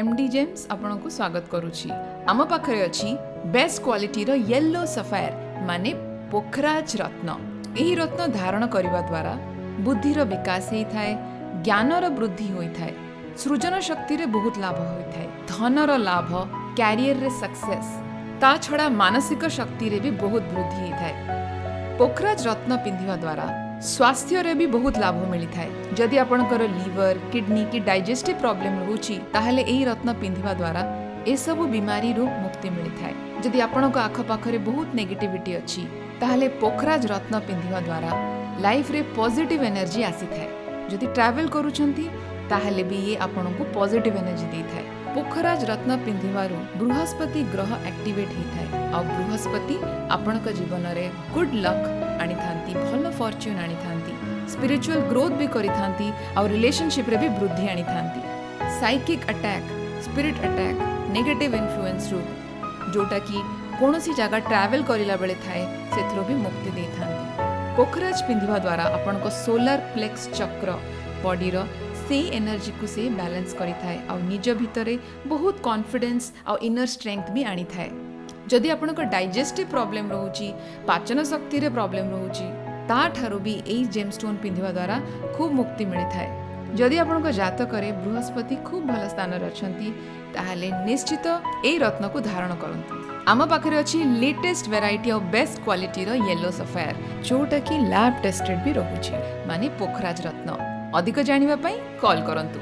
MD James आपनको स्वागत करुछि। आम पाखरे अछि बेस्ट क्वालिटी रो येलो सफायर माने पोखराज रत्न। एही रत्न धारण करिबा द्वारा बुद्धिर विकास हेई थाए, ज्ञानर वृद्धि होई थाए, सृजन शक्ति रे बहुत लाभ होई थाए, धनर लाभ, कैरियर रे सक्सेस, ता छड़ा मानसिक शक्ति रे भी बहुत वृद्धि हेई थाए। पोखराज रत्न पिंधिबा द्वारा स्वास्थ्य रे भी बहुत लाभ मिली थाए। जदि आपणकर लिवर, किडनी की डाइजेस्टिव प्रॉब्लम रहूची ताहले एही रत्न पिंधिबा द्वारा ए सब बीमारी रो मुक्ति मिली थाए। जदि आपणक आख पाखरे बहुत नेगेटिविटी अछि ताहले पोखराज रत्न पिंधिबा द्वारा लाइफ रे पॉजिटिव एनर्जी आसी थाए। जदि ट्रैवल करूछंती ताहले भी ये आपणको पॉजिटिव एनर्जी दै थाए। पोखराज रत्न पिंधिबारु बृहस्पति ग्रह एक्टिवेट हेई थाए आ बृहस्पति आपणक जीवन रे गुड लक आनी थांती, भल फॉर्च्यून आनी थांती, स्पिरिचुअल ग्रोथ भी करी थांती और रिलेशनशिप रे भी वृद्धि आनी थांती। Psychic attack, spirit attack, negative influence रू जोटा कि कोनोसी जगह ट्रैवल करिला बेले थाए सेथरो भी मुक्ति दै थांती। पोखराज पिंधिबा द्वारा आपणको सोलर प्लेक्स चक्र बॉडी रो से एनर्जी को से बैलेंस करी थाए और निज भितरे बहुत कॉन्फिडेंस और इनर स्ट्रेंथ भी आनी थाए। जदि आपणको डाइजेस्टिव प्रॉब्लम रहूची, पाचन शक्ति रे प्रॉब्लम रहूची, ता ठारो भी एई जेमस्टोन पिंधिबा द्वारा खूब मुक्ति मिली थाए। जदि आपणको जातक रे बृहस्पति खूब भल स्थान रे अछंती ताहले निश्चित एई रत्न को धारण करंतु। आम पाखरे अछि latest variety of best quality रो येलो सफायर जोटा कि लैब टेस्टेड भी रहूची माने पोखराज रत्न। अधिक जानिबा पई कॉल करंतु।